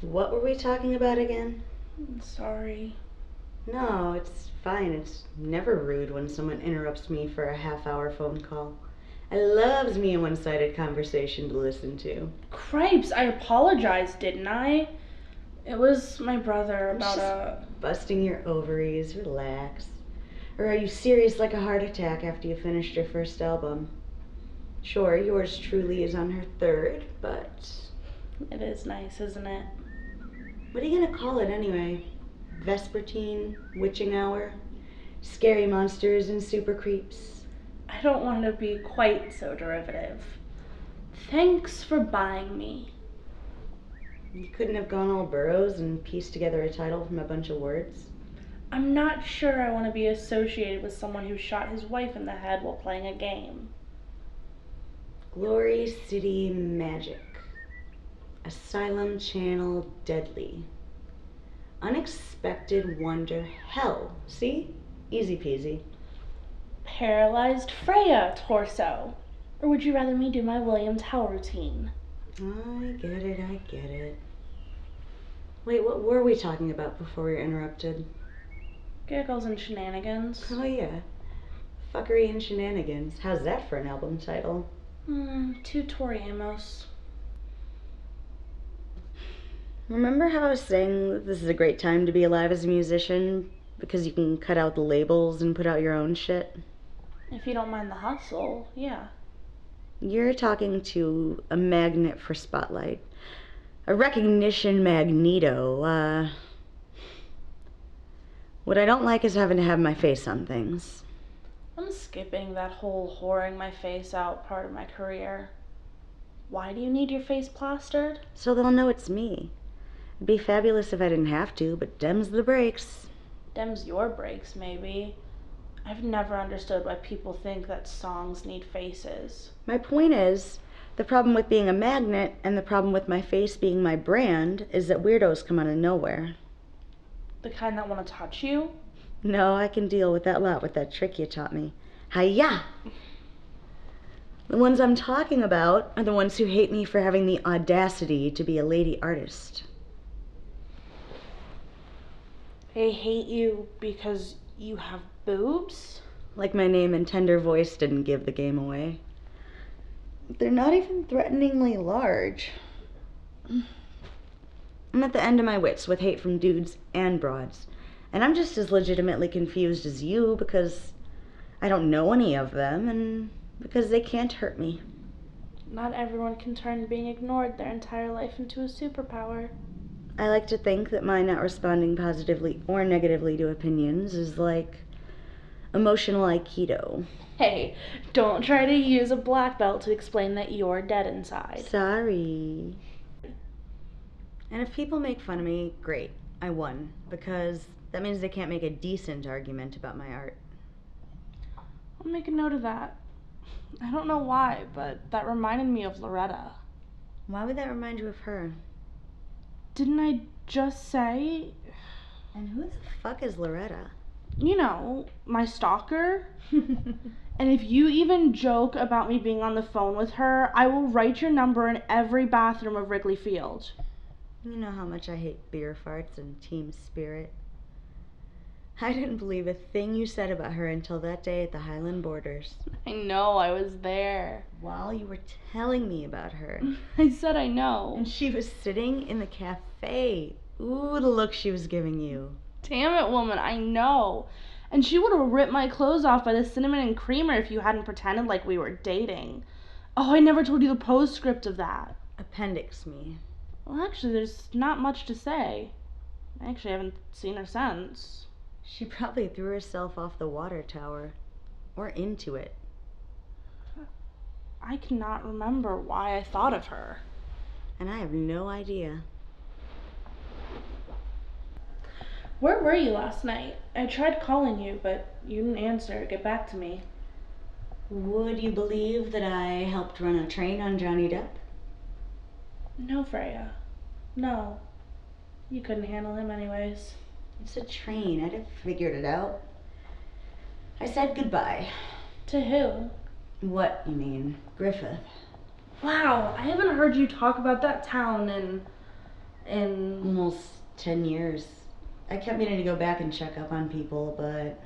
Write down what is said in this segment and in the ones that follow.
What were we talking about again? Sorry. No, it's fine. It's never rude when someone interrupts me for a half-hour phone call. It loves me a one-sided conversation to listen to. Cripes, I apologized, didn't I? It was my brother about Busting your ovaries, relax. Or are you serious like a heart attack after you finished your first album? Sure, yours truly is on her third, but... It is nice, isn't it? What are you gonna call it anyway? Vespertine? Witching hour? Scary monsters and super creeps? I don't want to be quite so derivative. Thanks for buying me. You couldn't have gone all Burroughs and pieced together a title from a bunch of words? I'm not sure I want to be associated with someone who shot his wife in the head while playing a game. Glory City Magic. Asylum Channel Deadly. Unexpected Wonder Hell. See? Easy peasy. Paralyzed Freya torso. Or would you rather me do my William Tell routine? I get it. Wait, what were we talking about before we were interrupted? Giggles and shenanigans. Oh yeah. Fuckery and shenanigans. How's that for an album title? Too Tori Amos. Remember how I was saying that this is a great time to be alive as a musician because you can cut out the labels and put out your own shit? If you don't mind the hustle, yeah. You're talking to a magnet for spotlight. A recognition magneto. What I don't like is having to have my face on things. I'm skipping that whole whoring my face out part of my career. Why do you need your face plastered? So they'll know it's me. It'd be fabulous if I didn't have to, but dem's the breaks. Dem's your breaks, maybe. I've never understood why people think that songs need faces. My point is, the problem with being a magnet and the problem with my face being my brand is that weirdos come out of nowhere. The kind that want to touch you? No, I can deal with that lot with that trick you taught me. Hi-ya! The ones I'm talking about are the ones who hate me for having the audacity to be a lady artist. They hate you because you have boobs? Like my name and tender voice didn't give the game away. They're not even threateningly large. I'm at the end of my wits with hate from dudes and broads. And I'm just as legitimately confused as you because I don't know any of them and because they can't hurt me. Not everyone can turn being ignored their entire life into a superpower. I like to think that my not responding positively or negatively to opinions is like emotional Aikido. Hey, don't try to use a black belt to explain that you're dead inside. Sorry. And if people make fun of me, great. I won. Because that means they can't make a decent argument about my art. I'll make a note of that. I don't know why, but that reminded me of Loretta. Why would that remind you of her? Didn't I just say? And who the fuck is Loretta? You know, my stalker. And if you even joke about me being on the phone with her, I will write your number in every bathroom of Wrigley Field. You know how much I hate beer farts and team spirit. I didn't believe a thing you said about her until that day at the Highland Borders. I know, I was there. While you were telling me about her. I said I know. And she was sitting in the cafe. Ooh, the look she was giving you. Damn it, woman, I know. And she would have ripped my clothes off by the cinnamon and creamer if you hadn't pretended like we were dating. Oh, I never told you the postscript of that. Appendix me. Well, actually, there's not much to say. I actually haven't seen her since. She probably threw herself off the water tower. Or into it. I cannot remember why I thought of her. And I have no idea. Where were you last night? I tried calling you, but you didn't answer. Get back to me. Would you believe that I helped run a train on Johnny Depp? No, Freya. No. You couldn't handle him anyways. It's a train. I'd have figured it out. I said goodbye. To who? What, you mean? Griffith. Wow, I haven't heard you talk about that town in... in almost 10 years. I kept meaning to go back and check up on people, but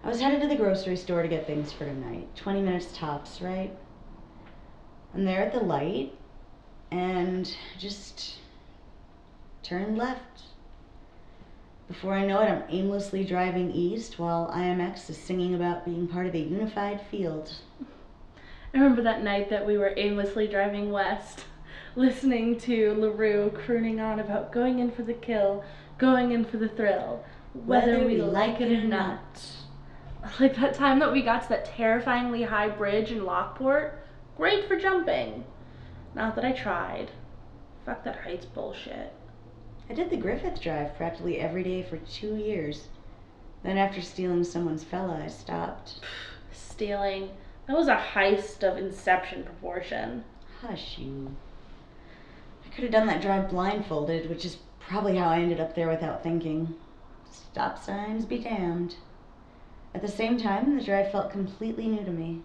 I was headed to the grocery store to get things for tonight. 20 minutes tops, right? I'm there at the light and just turned left. Before I know it, I'm aimlessly driving east while IMX is singing about being part of a unified field. I remember that night that we were aimlessly driving west, listening to LaRue crooning on about going in for the kill, going in for the thrill, whether we like it or not. Like that time that we got to that terrifyingly high bridge in Lockport, great for jumping. Not that I tried. Fuck that heights bullshit. I did the Griffith Drive practically every day for 2 years. Then after stealing someone's fella, I stopped. Stealing. That was a heist of Inception proportion. Hush you. I could have done that drive blindfolded, which is probably how I ended up there without thinking. Stop signs be damned. At the same time, the drive felt completely new to me.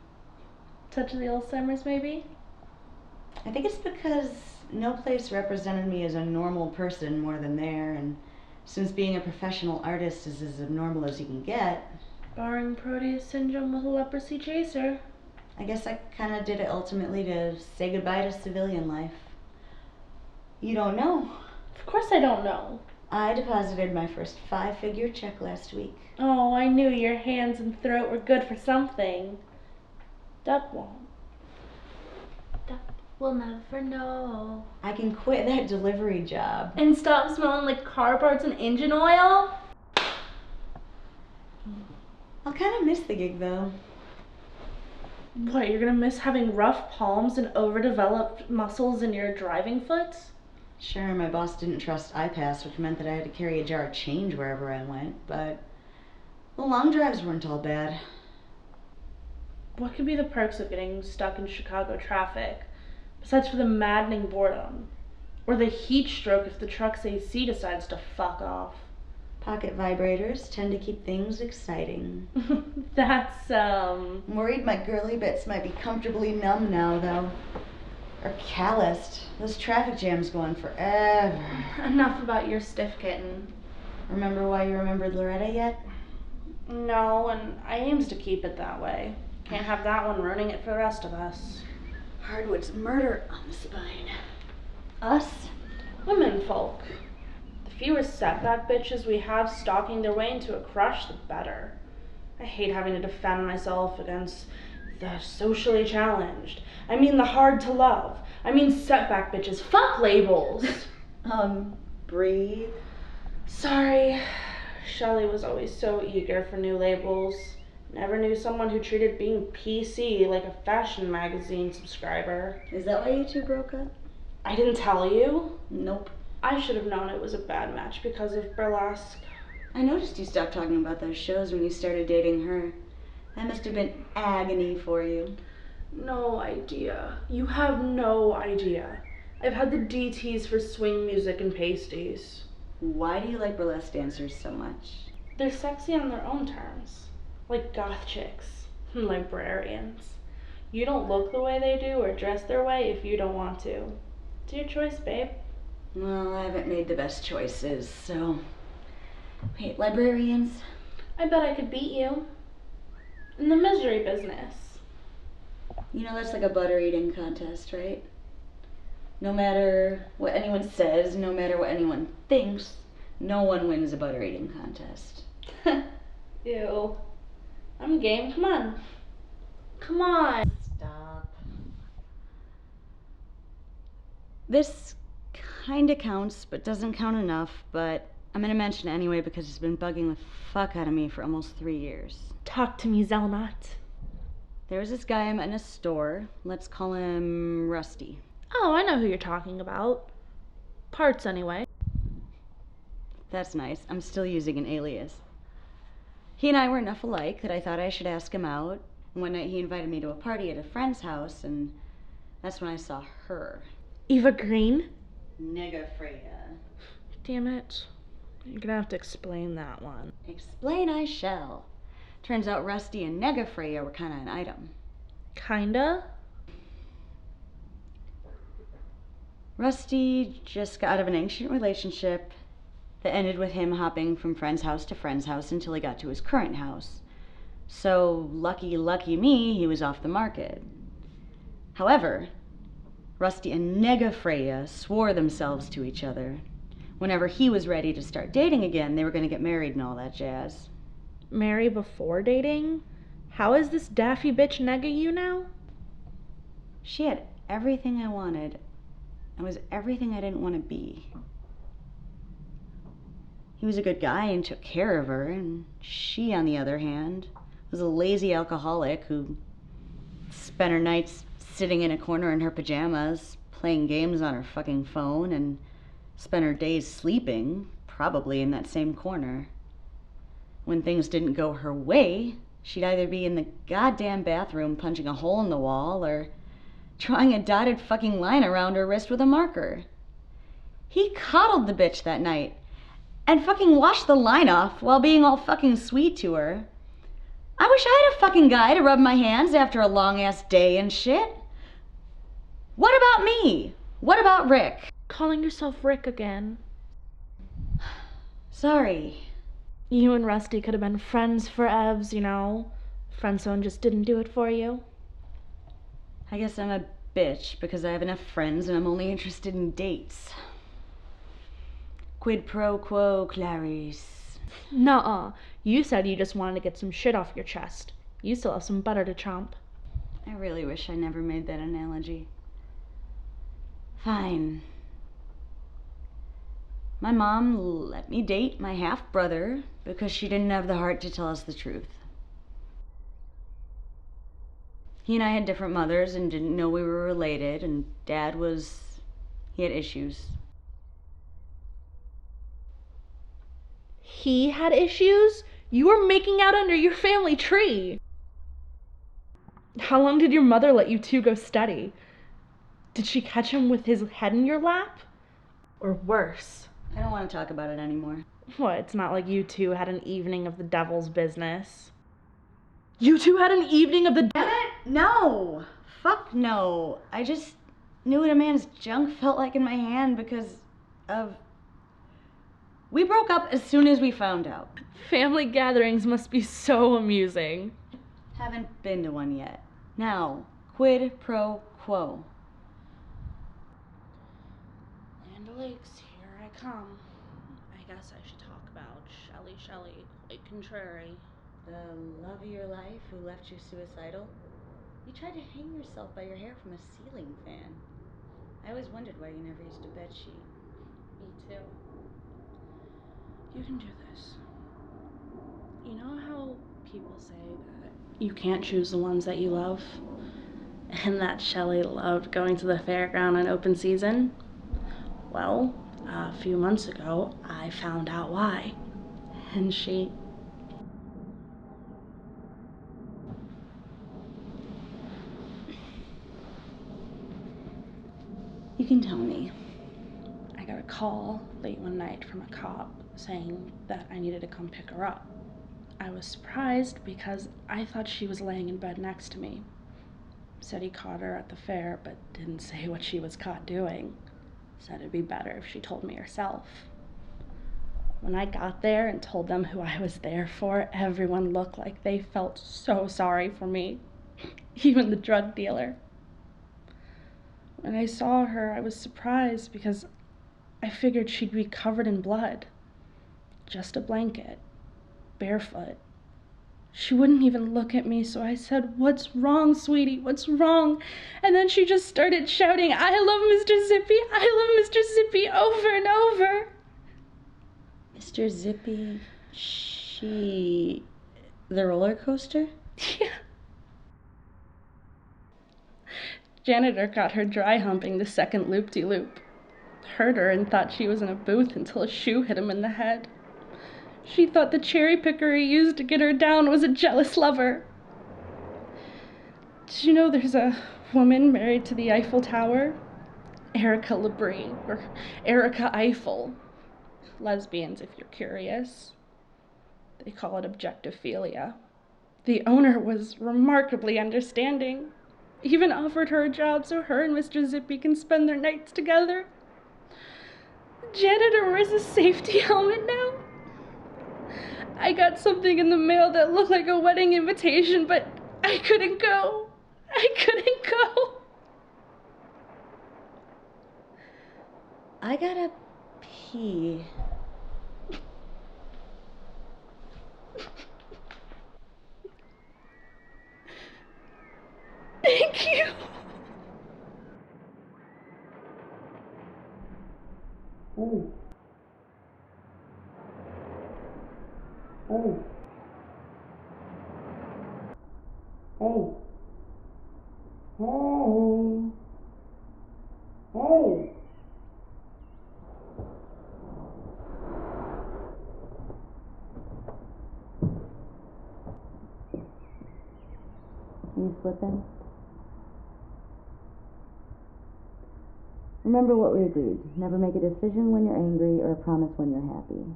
Touch of the Alzheimer's, maybe? I think it's because no place represented me as a normal person more than there, and since being a professional artist is as abnormal as you can get, Barring Proteus syndrome with a leprosy chaser. I guess I kind of did it ultimately to say goodbye to civilian life. You don't know. Of course I don't know. I deposited my first 5-figure check last week. Oh, I knew your hands and throat were good for something. Duck won't. Duck will never know. I can quit that delivery job. And stop smelling like car parts and engine oil? I'll kind of miss the gig though. What, you're gonna miss having rough palms and overdeveloped muscles in your driving foot? Sure, my boss didn't trust iPass, which meant that I had to carry a jar of change wherever I went, but the long drives weren't all bad. What could be the perks of getting stuck in Chicago traffic, besides for the maddening boredom? Or the heat stroke if the truck's AC decides to fuck off? Pocket vibrators tend to keep things exciting. That's, I'm worried my girly bits might be comfortably numb now, though. Or calloused. Those traffic jams go on forever. Enough about your stiff kitten. Remember why you remembered Loretta yet? No, and I aims to keep it that way. Can't have that one ruining it for the rest of us. Hardwood's murder on the spine. Us? Women folk. The fewer setback bitches we have stalking their way into a crush, the better. I hate having to defend myself against the socially challenged. I mean the hard to love. I mean setback bitches. Fuck labels. Breathe. Sorry. Shelley was always so eager for new labels. Never knew someone who treated being PC like a fashion magazine subscriber. Is that why you two broke up? I didn't tell you. Nope. I should have known it was a bad match because of burlesque. I noticed you stopped talking about those shows when you started dating her. That must have been agony for you. No idea. You have no idea. I've had the DTs for swing music and pasties. Why do you like burlesque dancers so much? They're sexy on their own terms. Like goth chicks. Librarians. You don't look the way they do or dress their way if you don't want to. It's your choice, babe. Well, I haven't made the best choices, so... Wait, librarians? I bet I could beat you. In the misery business. You know, that's like a butter eating contest, right? No matter what anyone says, no matter what anyone thinks, no one wins a butter eating contest. Ew. I'm game. Come on. Come on. Stop. This kinda counts, but doesn't count enough, but I'm gonna mention it anyway because it's been bugging the fuck out of me for almost 3 years. Talk to me, Zelnut. There was this guy I met in a store. Let's call him Rusty. Oh, I know who you're talking about. Parts, anyway. That's nice. I'm still using an alias. He and I were enough alike that I thought I should ask him out. One night he invited me to a party at a friend's house, and that's when I saw her. Eva Green? Nigga Freya. Damn it. You're gonna have to explain that one. Explain I shall. Turns out Rusty and Nega Freya were kinda an item. Kinda? Rusty just got out of an ancient relationship that ended with him hopping from friend's house to friend's house until he got to his current house. So, lucky me, he was off the market. However, Rusty and Nega Freya swore themselves to each other. Whenever he was ready to start dating again, they were going to get married and all that jazz. Marry before dating? How is this daffy bitch nega you now? She had everything I wanted and was everything I didn't want to be. He was a good guy and took care of her, and she, on the other hand, was a lazy alcoholic who spent her nights sitting in a corner in her pajamas, playing games on her fucking phone, and spent her days sleeping, probably in that same corner. When things didn't go her way, she'd either be in the goddamn bathroom punching a hole in the wall or drawing a dotted fucking line around her wrist with a marker. He coddled the bitch that night and fucking washed the line off while being all fucking sweet to her. I wish I had a fucking guy to rub my hands after a long-ass day and shit. What about me? What about Rick? Calling yourself Rick again. Sorry. You and Rusty could have been friends for evs, you know. Friendzone just didn't do it for you. I guess I'm a bitch because I have enough friends and I'm only interested in dates. Quid pro quo, Clarice. Nuh-uh. You said you just wanted to get some shit off your chest. You still have some butter to chomp. I really wish I never made that analogy. Fine. My mom let me date my half-brother because she didn't have the heart to tell us the truth. He and I had different mothers and didn't know we were related, and he had issues. He had issues? You were making out under your family tree. How long did your mother let you two go steady? Did she catch him with his head in your lap? Or worse? I don't want to talk about it anymore. What, it's not like you two had an evening of the devil's business. You two had an evening of the Damn it! No! Fuck no. I just knew what a man's junk felt like in my hand because of... We broke up as soon as we found out. Family gatherings must be so amusing. Haven't been to one yet. Now, quid pro quo. Land O'Lakes, here I come. I guess I should talk about Shelley, quite contrary. The love of your life who left you suicidal? You tried to hang yourself by your hair from a ceiling fan. I always wondered why you never used a bedsheet. Me too. You can do this. You know how people say that you can't choose the ones that you love? And that Shelley loved going to the fairground in open season? Well, a few months ago, I found out why. And she... You can tell me. I got a call late one night from a cop saying that I needed to come pick her up. I was surprised because I thought she was laying in bed next to me. Said he caught her at the fair, but didn't say what she was caught doing. Said it'd be better if she told me herself. When I got there and told them who I was there for, everyone looked like they felt so sorry for me. Even the drug dealer. When I saw her, I was surprised because I figured she'd be covered in blood. Just a blanket. Barefoot. She wouldn't even look at me, so I said, "What's wrong, sweetie? What's wrong?" And then she just started shouting, "I love Mr. Zippy! I love Mr. Zippy!" over and over. Mr. Zippy, the roller coaster? Yeah. Janitor caught her dry humping the second loop-de-loop. Heard her and thought she was in a booth until a shoe hit him in the head. She thought the cherry picker he used to get her down was a jealous lover. Did you know there's a woman married to the Eiffel Tower? Erica Labrie, or Erica Eiffel. Lesbians, if you're curious. They call it objectophilia. The owner was remarkably understanding. Even offered her a job so her and Mr. Zippy can spend their nights together. The janitor wears a safety helmet now. I got something in the mail that looked like a wedding invitation, but I couldn't go. I couldn't go. I gotta pee. Thank you. Oh. Oh. Hey. Hey. Hey. Are you slipping? Remember what we agreed. Never make a decision when you're angry or a promise when you're happy.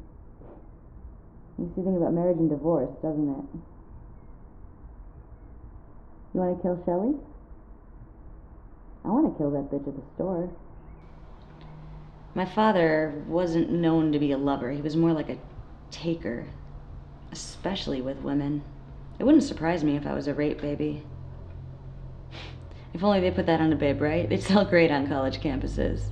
Makes you think about marriage and divorce, doesn't it? You want to kill Shelley? I want to kill that bitch at the store. My father wasn't known to be a lover. He was more like a taker, especially with women. It wouldn't surprise me if I was a rape baby. If only they put that on a bib, right? They'd sell great on college campuses.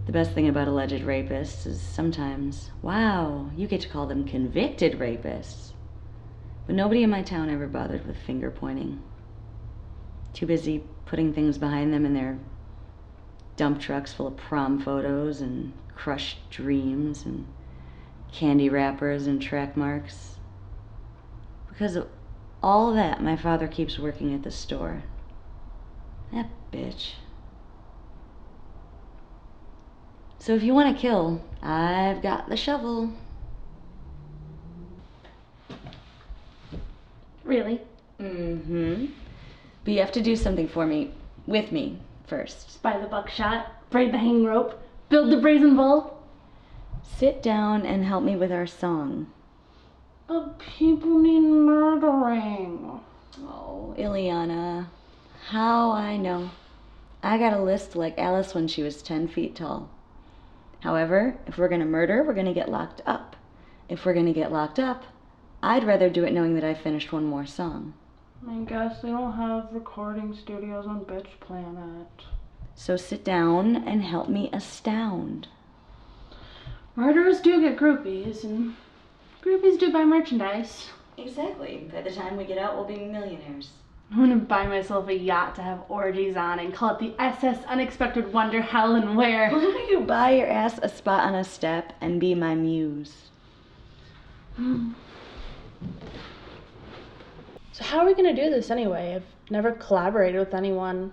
The best thing about alleged rapists is sometimes, wow, you get to call them convicted rapists. But nobody in my town ever bothered with finger pointing. Too busy putting things behind them in their dump trucks full of prom photos and crushed dreams and candy wrappers and track marks. Because of all that, my father keeps working at the store. That bitch. So if you want to kill, I've got the shovel. Really? Mm-hmm. But you have to do something for me, with me, first. Buy the buckshot, braid the hanging rope, build the brazen bull. Sit down and help me with our song. But people need murdering. Oh, Ileana, how I know. I got a list like Alice when she was 10 feet tall. However, if we're gonna murder, we're gonna get locked up. If we're gonna get locked up, I'd rather do it knowing that I finished one more song. I guess they don't have recording studios on Bitch Planet. So sit down and help me astound. Murderers do get groupies, and groupies do buy merchandise. Exactly. By the time we get out, we'll be millionaires. I'm gonna buy myself a yacht to have orgies on and call it the SS Unexpected Wonder Hell and Where. Why don't you buy your ass a spot on a step and be my muse? So how are we gonna do this anyway? I've never collaborated with anyone.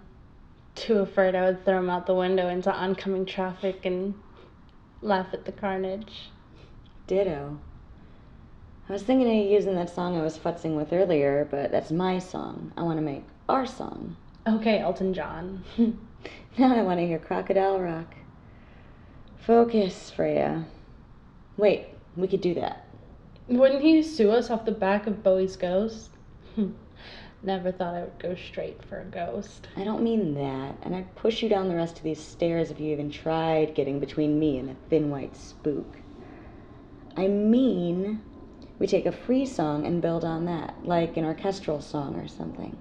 Too afraid I would throw them out the window into oncoming traffic and laugh at the carnage. Ditto. I was thinking of using that song I was futzing with earlier, but that's my song. I want to make our song. Okay, Elton John. Now I want to hear Crocodile Rock. Focus, Freya. Wait, we could do that. Wouldn't he sue us off the back of Bowie's Ghost? Never thought I would go straight for a ghost. I don't mean that, and I'd push you down the rest of these stairs if you even tried getting between me and a thin white spook. I mean, we take a free song and build on that, like an orchestral song or something.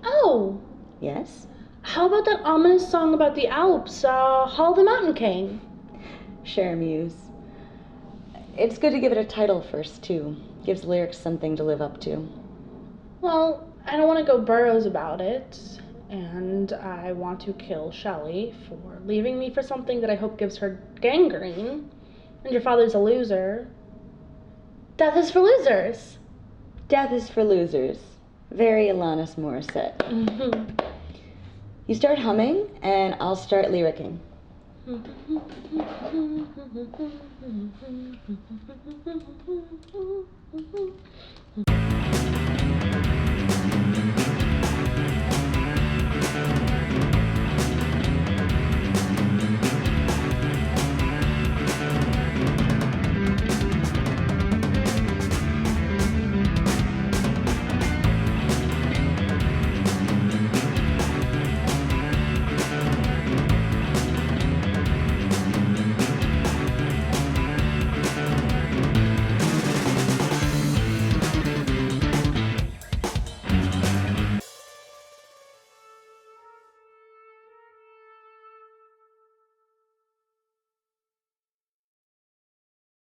Oh! Yes? How about that ominous song about the Alps, Hall of the Mountain King? Sure, Muse. It's good to give it a title first, too. Gives lyrics something to live up to. Well, I don't want to go Burroughs about it, and I want to kill Shelley for leaving me for something that I hope gives her gangrene, and your father's a loser. Death is for losers. Death is for losers. Very Alanis Morissette. Mm-hmm. You start humming, and I'll start lyricking.